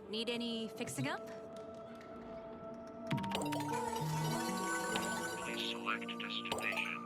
Need any fixing up? Please select destination.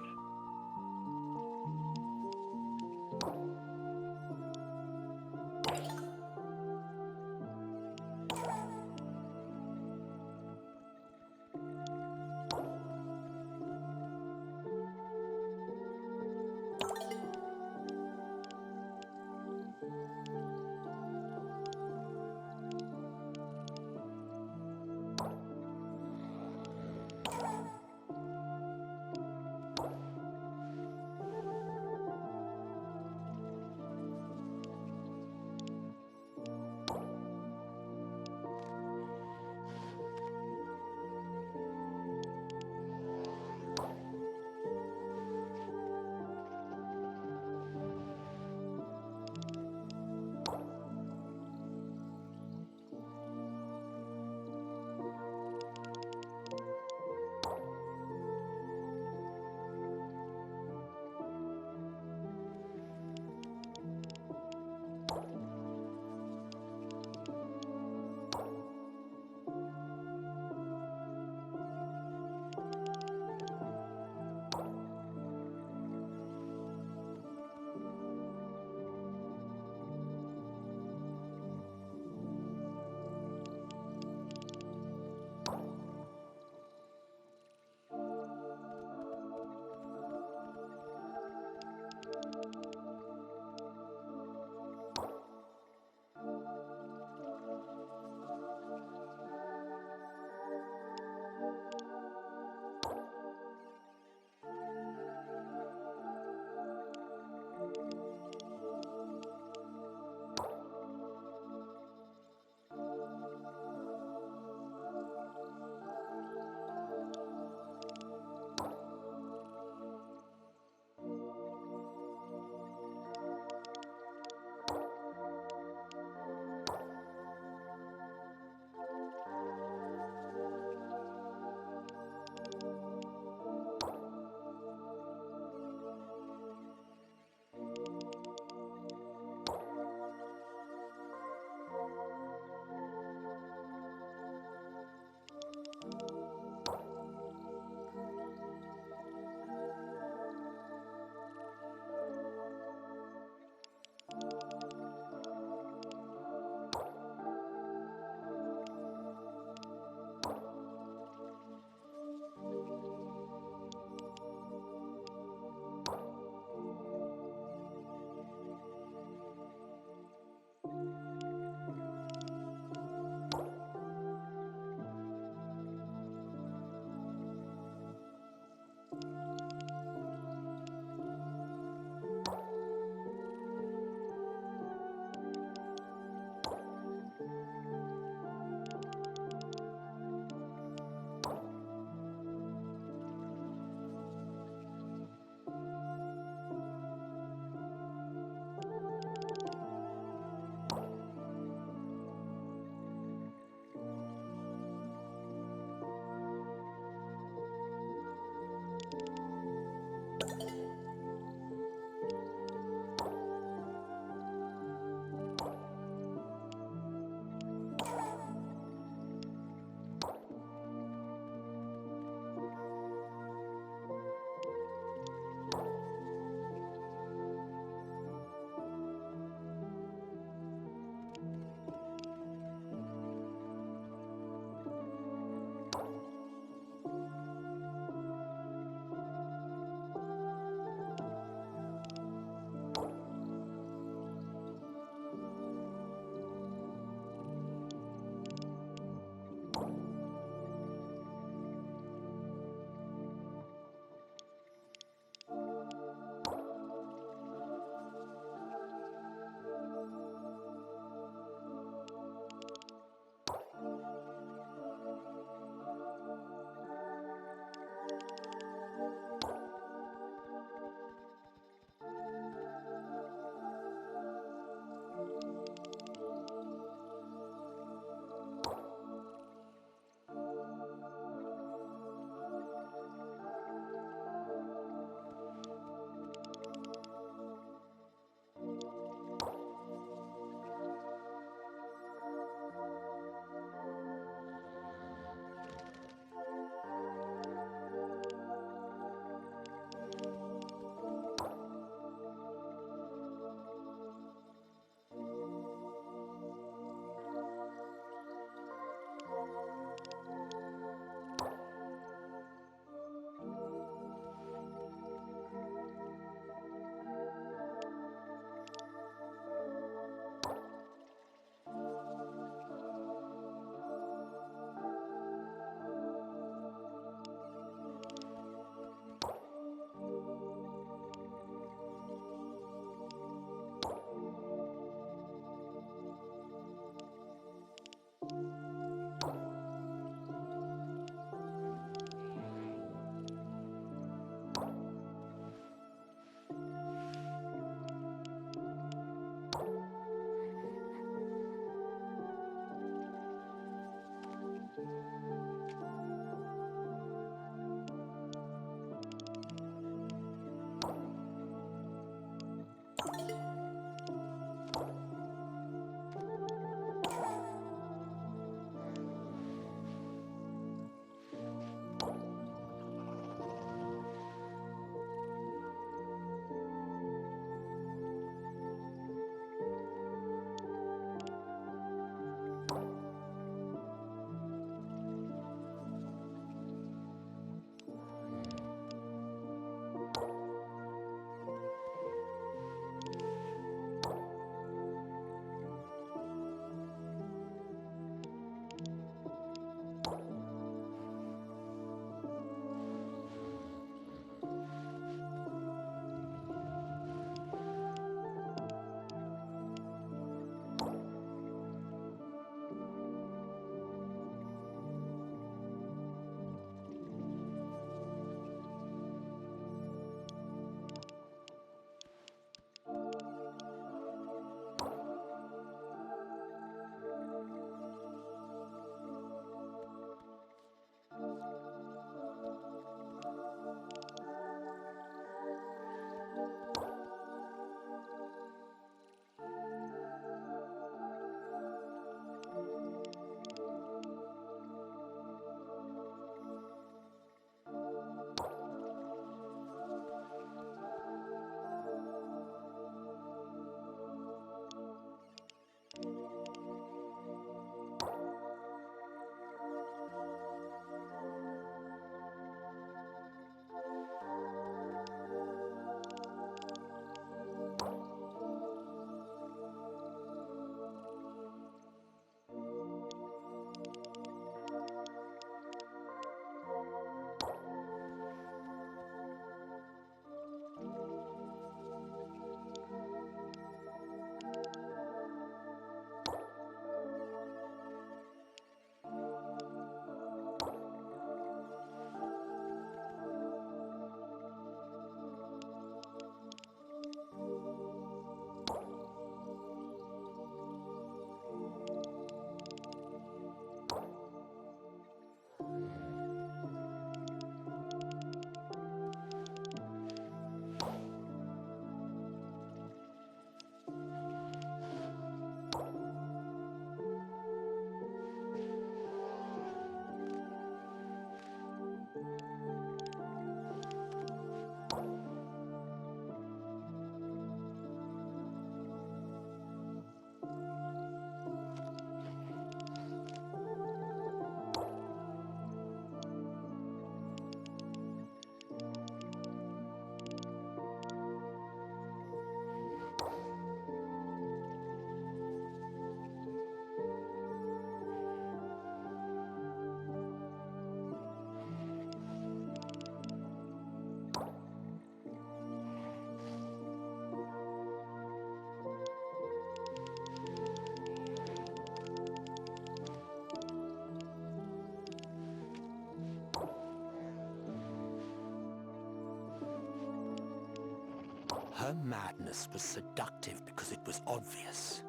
Her madness was seductive because it was obvious.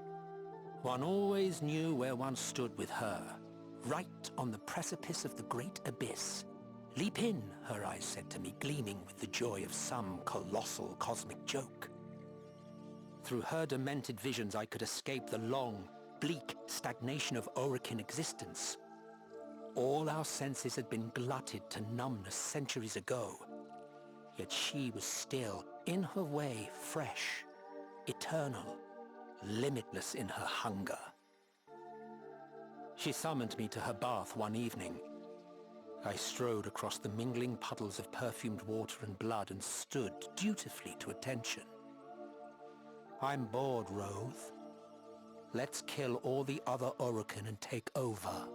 One always knew where one stood with her, right on the precipice of the great abyss. Leap in, her eyes said to me, gleaming with the joy of some colossal cosmic joke. Through her demented visions I could escape the long, bleak stagnation of Orokin existence. All our senses had been glutted to numbness centuries ago. Yet she was still, in her way, fresh, eternal, limitless in her hunger. She summoned me to her bath one evening. I strode across the mingling puddles of perfumed water and blood and stood dutifully to attention. I'm bored, Roth. Let's kill all the other Orokin and take over.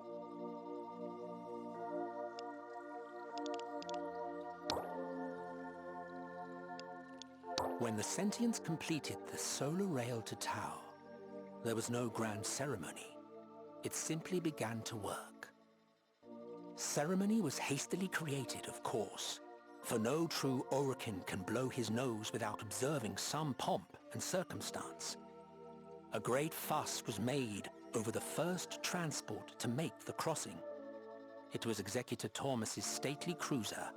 When the Sentients completed the solar rail to Tau, there was no grand ceremony. It simply began to work. Ceremony was hastily created, of course, for no true Orokin can blow his nose without observing some pomp and circumstance. A great fuss was made over the first transport to make the crossing. It was Executor Tormus's stately cruiser,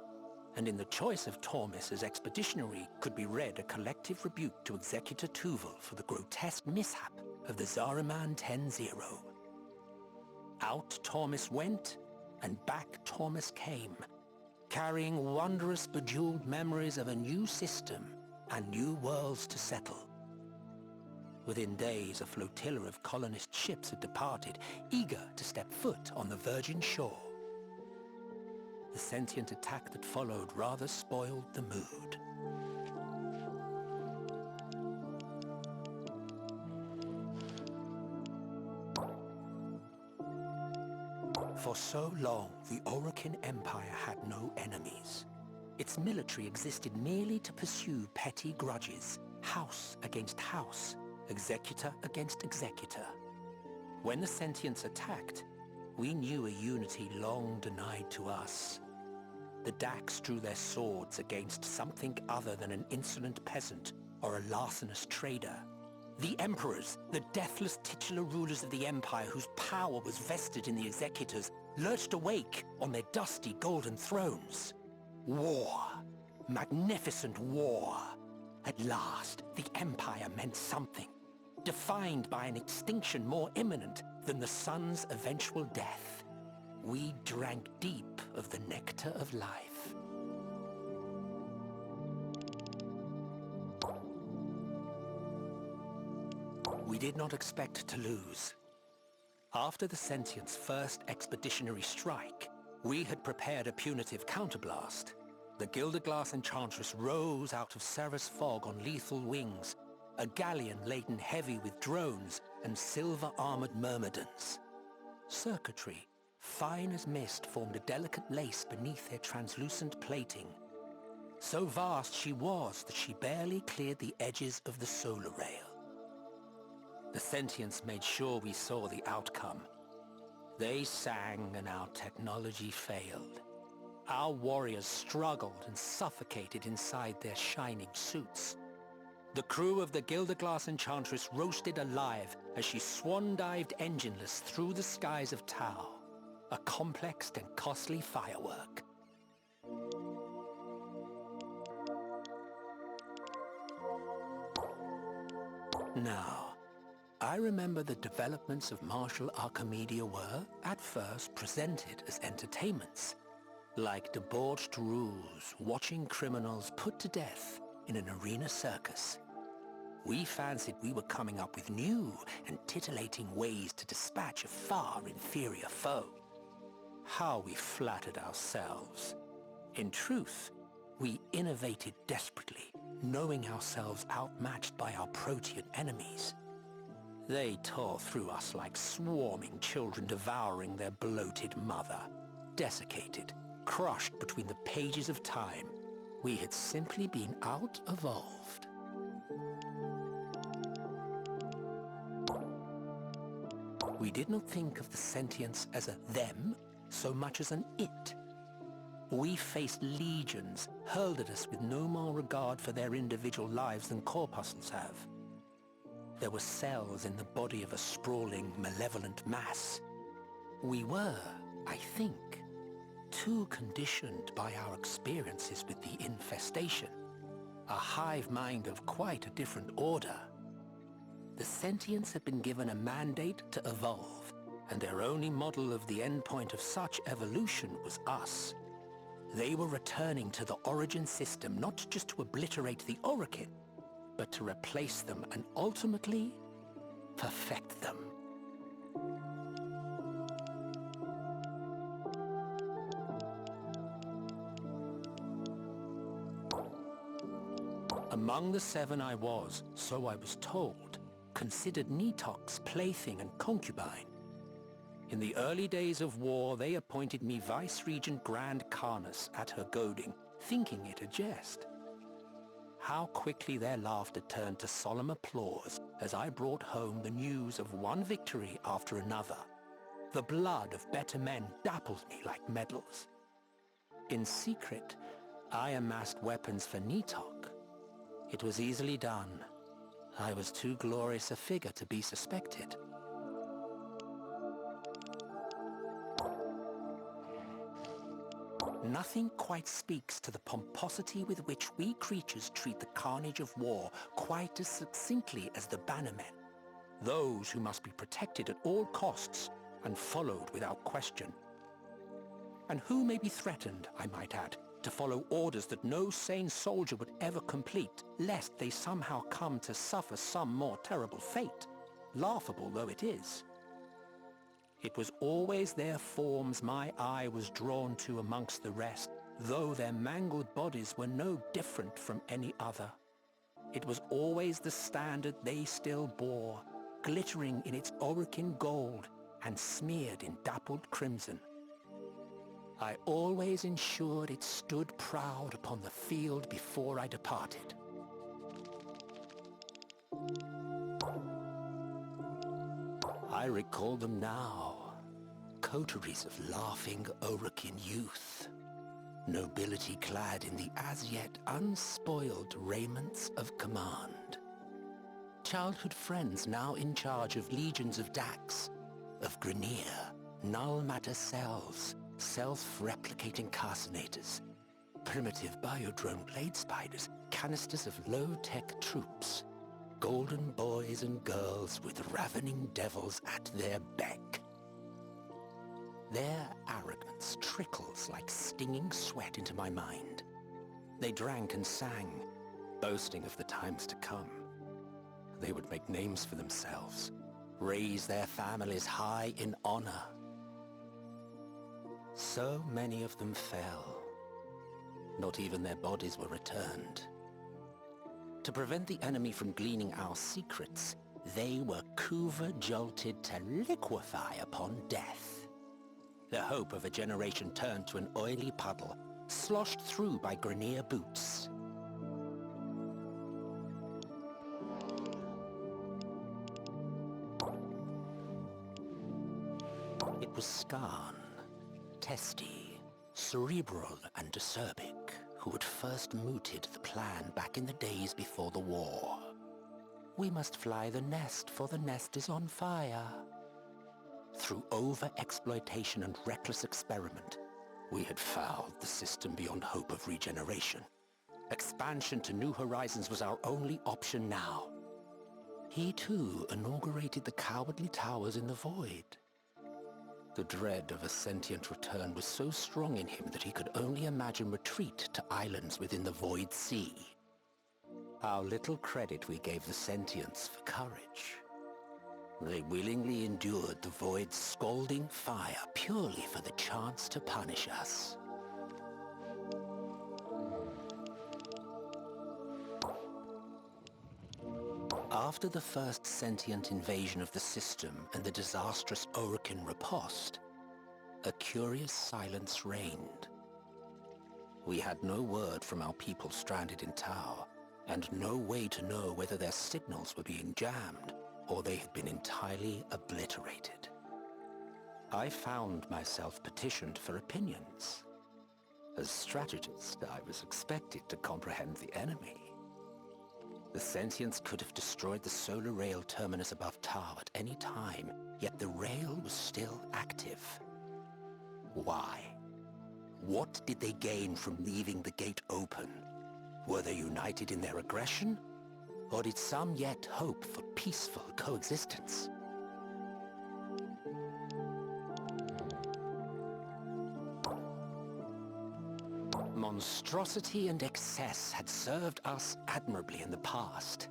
and in the choice of Tormus as expeditionary could be read a collective rebuke to Executor Tuval for the grotesque mishap of the Zariman 10-0. Out Tormus went, and back Tormus came, carrying wondrous bejeweled memories of a new system and new worlds to settle. Within days, a flotilla of colonist ships had departed, eager to step foot on the virgin shore. The sentient attack that followed rather spoiled the mood. For so long, the Orokin Empire had no enemies. Its military existed merely to pursue petty grudges, house against house, executor against executor. When the sentients attacked, we knew a unity long denied to us. The Dax drew their swords against something other than an insolent peasant or a larcenous trader. The emperors, the deathless titular rulers of the empire whose power was vested in the executors, lurched awake on their dusty golden thrones. War. Magnificent war. At last, the empire meant something, defined by an extinction more imminent than the sun's eventual death. We drank deep of the nectar of life. We did not expect to lose. After the Sentients' first expeditionary strike, we had prepared a punitive counterblast. The Gilderglass Enchantress rose out of Ceres fog on lethal wings, a galleon laden heavy with drones and silver-armored myrmidons. Circuitry, fine as mist, formed a delicate lace beneath their translucent plating. So vast she was that she barely cleared the edges of the solar rail. The Sentients made sure we saw the outcome. They sang and our technology failed. Our warriors struggled and suffocated inside their shining suits. The crew of the Gilderglass Enchantress roasted alive as she swan-dived engineless through the skies of Tau, a complex and costly firework. Now, I remember the developments of martial Archimedia were, at first, presented as entertainments, like debauched roues watching criminals put to death in an arena circus. We fancied we were coming up with new and titillating ways to dispatch a far inferior foe. How we flattered ourselves. In truth, we innovated desperately, knowing ourselves outmatched by our protean enemies. They tore through us like swarming children devouring their bloated mother. Desiccated, crushed between the pages of time, we had simply been out-evolved. We did not think of the sentients as a them so much as an it. We faced legions hurled at us with no more regard for their individual lives than corpuscles have. There were cells in the body of a sprawling, malevolent mass. We were, I think, too conditioned by our experiences with the infestation, a hive mind of quite a different order. The sentients had been given a mandate to evolve, and their only model of the endpoint of such evolution was us. They were returning to the origin system not just to obliterate the Orokin, but to replace them and ultimately perfect them. Among the 7 I was, so I was told, considered Nitok's plaything and concubine. In the early days of war, they appointed me Vice-Regent Grand Carnus at her goading, thinking it a jest. How quickly their laughter turned to solemn applause as I brought home the news of one victory after another. The blood of better men dappled me like medals. In secret, I amassed weapons for Nitok. It was easily done. I was too glorious a figure to be suspected. Nothing quite speaks to the pomposity with which we creatures treat the carnage of war quite as succinctly as the bannermen, those who must be protected at all costs and followed without question. And who may be threatened, I might add, to follow orders that no sane soldier would ever complete, lest they somehow come to suffer some more terrible fate, laughable though it is. It was always their forms my eye was drawn to amongst the rest, though their mangled bodies were no different from any other. It was always the standard they still bore, glittering in its Orokin gold and smeared in dappled crimson. I always ensured it stood proud upon the field before I departed. I recall them now, coteries of laughing Orokin youth, nobility clad in the as-yet unspoiled raiments of command. Childhood friends now in charge of legions of Dax, of Grineer, null matter cells, self-replicating carcinators, primitive biodrone blade spiders, canisters of low-tech troops, golden boys and girls with ravening devils at their beck. Their arrogance trickles like stinging sweat into my mind. They drank and sang, boasting of the times to come. They would make names for themselves, raise their families high in honor. So many of them fell. Not even their bodies were returned. To prevent the enemy from gleaning our secrets, they were Kuva-jolted to liquefy upon death. The hope of a generation turned to an oily puddle, sloshed through by Grineer boots. It was Skarn, testy, cerebral and acerbic, who had first mooted the plan back in the days before the war. We must fly the nest, for the nest is on fire. Through over-exploitation and reckless experiment, we had fouled the system beyond hope of regeneration. Expansion to new horizons was our only option now. He too inaugurated the cowardly towers in the void. The dread of a sentient return was so strong in him that he could only imagine retreat to islands within the Void Sea. How little credit we gave the sentients for courage. They willingly endured the Void's scalding fire purely for the chance to punish us. After the first sentient invasion of the system and the disastrous Orokin riposte, a curious silence reigned. We had no word from our people stranded in Tau, and no way to know whether their signals were being jammed or they had been entirely obliterated. I found myself petitioned for opinions. As strategist, I was expected to comprehend the enemy. The sentients could have destroyed the solar rail terminus above Tau at any time, yet the rail was still active. Why? What did they gain from leaving the gate open? Were they united in their aggression? Or did some yet hope for peaceful coexistence? Monstrosity and excess had served us admirably in the past.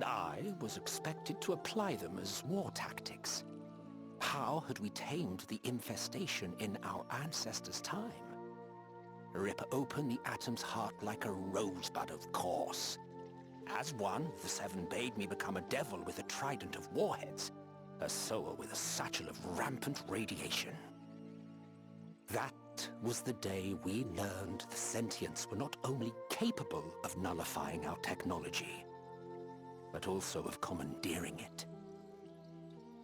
I was expected to apply them as war tactics. How had we tamed the infestation in our ancestors' time? Rip open the atom's heart like a rosebud, of course. As one, the Seven bade me become a devil with a trident of warheads, a sower with a satchel of rampant radiation. That was the day we learned the sentients were not only capable of nullifying our technology, but also of commandeering it.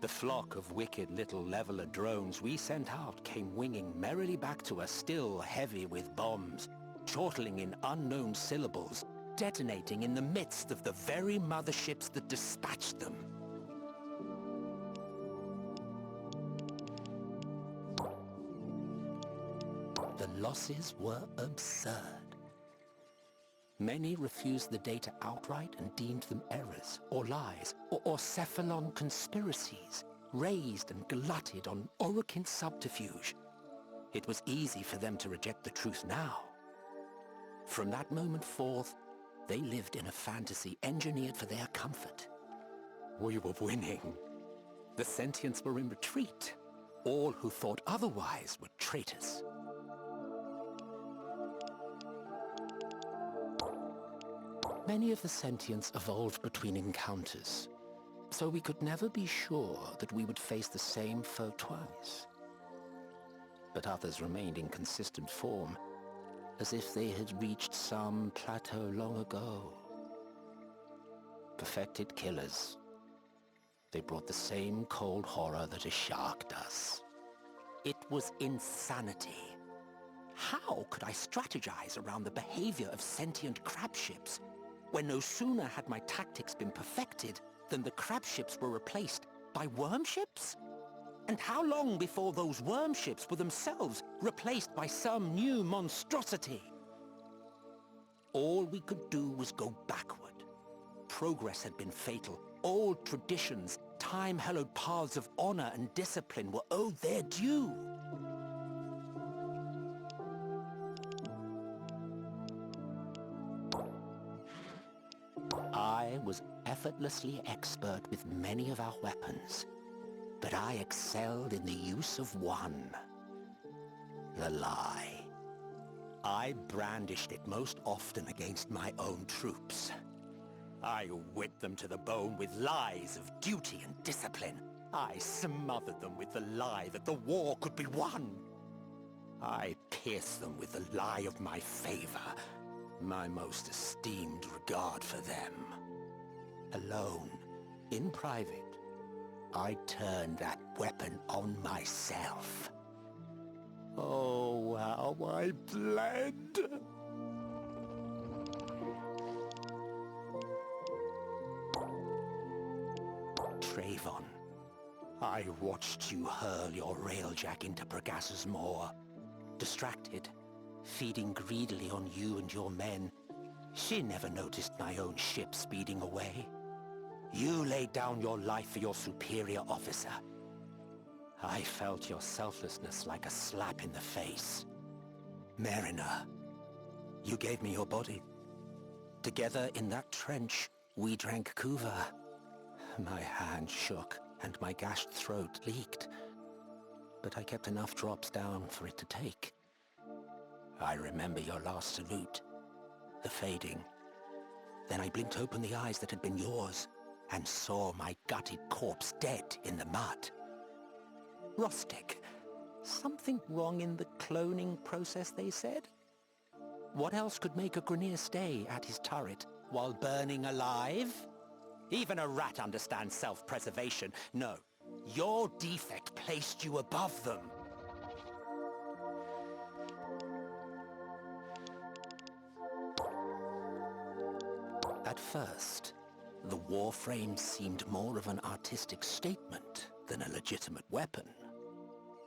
The flock of wicked little leveler drones we sent out came winging merrily back to us, still heavy with bombs, chortling in unknown syllables, detonating in the midst of the very motherships that dispatched them. The losses were absurd. Many refused the data outright and deemed them errors, or lies, or cephalon conspiracies, raised and glutted on Orokin subterfuge. It was easy for them to reject the truth now. From that moment forth, they lived in a fantasy engineered for their comfort. We were winning. The sentients were in retreat. All who thought otherwise were traitors. Many of the sentients evolved between encounters, so we could never be sure that we would face the same foe twice. But others remained in consistent form, as if they had reached some plateau long ago. Perfected killers. They brought the same cold horror that a shark does. It was insanity. How could I strategize around the behavior of sentient crab ships when no sooner had my tactics been perfected than the crab ships were replaced by worm ships? And how long before those worm ships were themselves replaced by some new monstrosity? All we could do was go backward. Progress had been fatal. Old traditions, time-hallowed paths of honor and discipline were owed their due. I was effortlessly expert with many of our weapons, but I excelled in the use of one. The lie. I brandished it most often against my own troops. I whipped them to the bone with lies of duty and discipline. I smothered them with the lie that the war could be won. I pierced them with the lie of my favor, my most esteemed regard for them. Alone, in private, I turned that weapon on myself. Oh, how I bled! Trayvon, I watched you hurl your railjack into Pragas's Maw. Distracted, feeding greedily on you and your men, she never noticed my own ship speeding away. You laid down your life for your superior officer. I felt your selflessness like a slap in the face. Mariner, you gave me your body. Together in that trench, we drank kuva. My hand shook and my gashed throat leaked, but I kept enough drops down for it to take. I remember your last salute, the fading. Then I blinked open the eyes that had been yours and saw my gutted corpse dead in the mud. Rustic. Something wrong in the cloning process, they said? What else could make a Grineer stay at his turret while burning alive? Even a rat understands self-preservation. No, your defect placed you above them. first, the Warframe seemed more of an artistic statement than a legitimate weapon.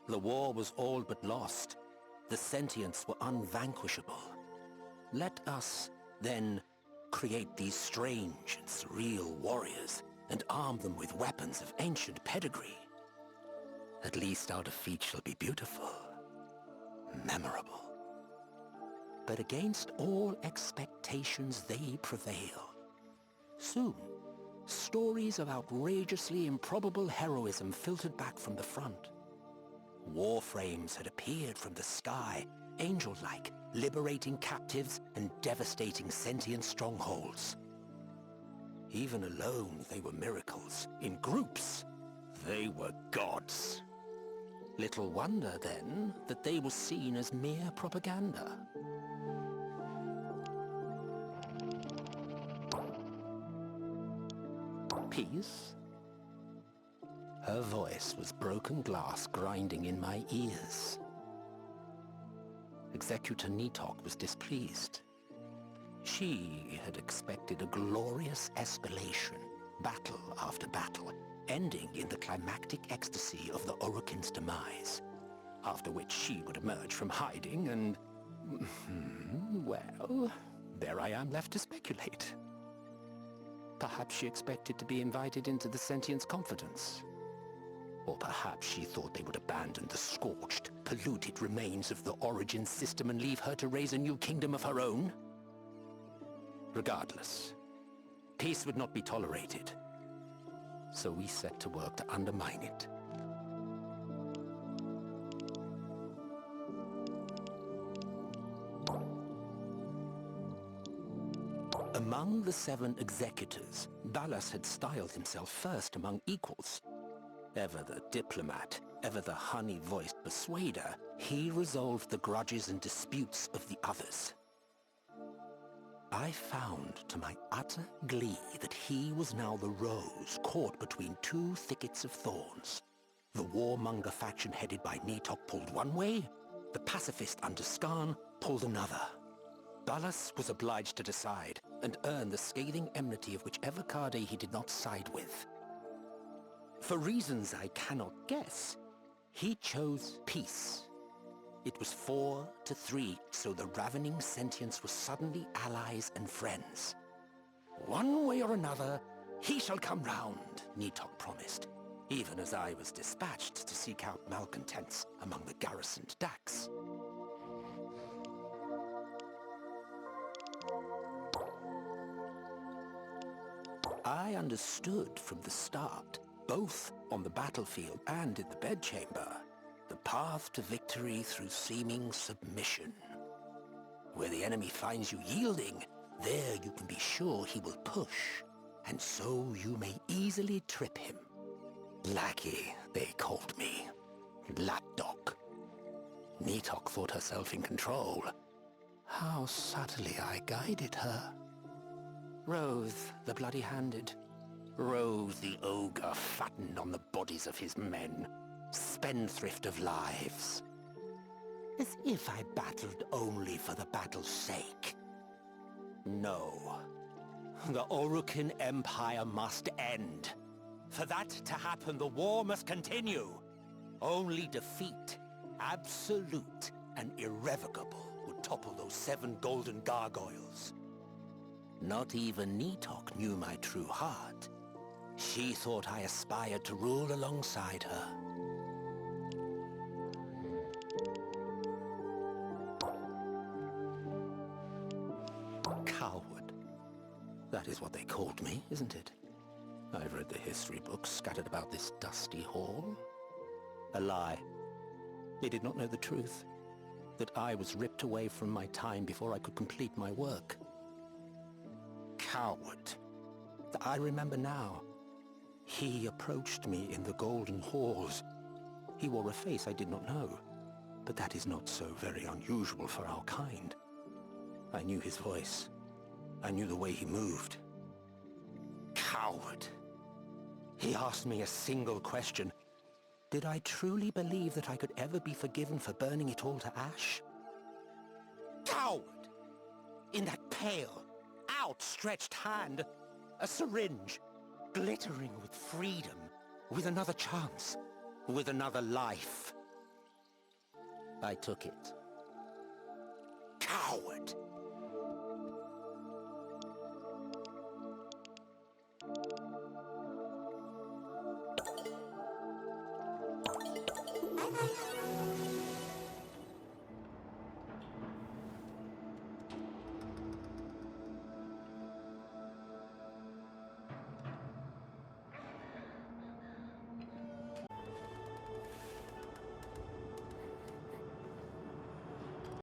The war was all but lost. The sentients were unvanquishable. Let us, then, create these strange and surreal warriors and arm them with weapons of ancient pedigree. At least our defeat shall be beautiful, memorable. But against all expectations they prevail. Soon, stories of outrageously improbable heroism filtered back from the front. Warframes had appeared from the sky, angel-like, liberating captives and devastating sentient strongholds. Even alone, they were miracles. In groups, they were gods. Little wonder, then, that they were seen as mere propaganda. Peace? Her voice was broken glass grinding in my ears. Executor Nitok was displeased. She had expected a glorious escalation, battle after battle, ending in the climactic ecstasy of the Orokin's demise, after which she would emerge from hiding and... well, there I am left to speculate. Perhaps she expected to be invited into the Sentient's confidence. Or perhaps she thought they would abandon the scorched, polluted remains of the Origin system and leave her to raise a new kingdom of her own. Regardless, peace would not be tolerated. So we set to work to undermine it. Among the 7 executors, Ballas had styled himself first among equals. Ever the diplomat, ever the honey-voiced persuader, he resolved the grudges and disputes of the others. I found to my utter glee that he was now the rose caught between 2 thickets of thorns. The warmonger faction headed by Nitok pulled one way, the pacifist under Skarn pulled another. Ballas was obliged to decide and earn the scathing enmity of whichever Kade he did not side with. For reasons I cannot guess, he chose peace. It was 4-3, so the ravening sentients were suddenly allies and friends. One way or another, he shall come round, Nitok promised, even as I was dispatched to seek out malcontents among the garrisoned Dax. I understood from the start, both on the battlefield and in the bedchamber, the path to victory through seeming submission. Where the enemy finds you yielding, there you can be sure he will push, and so you may easily trip him. Lackey, they called me. Lapdog. Nitok thought herself in control. How subtly I guided her. Rose, the bloody-handed. Rose, the ogre fattened on the bodies of his men. Spendthrift of lives. As if I battled only for the battle's sake. No. The Orokin Empire must end. For that to happen, the war must continue. Only defeat, absolute and irrevocable, would topple those 7 golden gargoyles. Not even Nitok knew my true heart. She thought I aspired to rule alongside her. Coward. That is what they called me, isn't it? I've read the history books scattered about this dusty hall. A lie. They did not know the truth. That I was ripped away from my time before I could complete my work. Coward. I remember now. He approached me in the golden halls. He wore a face I did not know, but that is not so very unusual for our kind. I knew his voice. I knew the way he moved. Coward. He asked me a single question. Did I truly believe that I could ever be forgiven for burning it all to ash? Coward! In that pale, outstretched hand. A syringe, glittering with freedom, with another chance, with another life. I took it. Coward!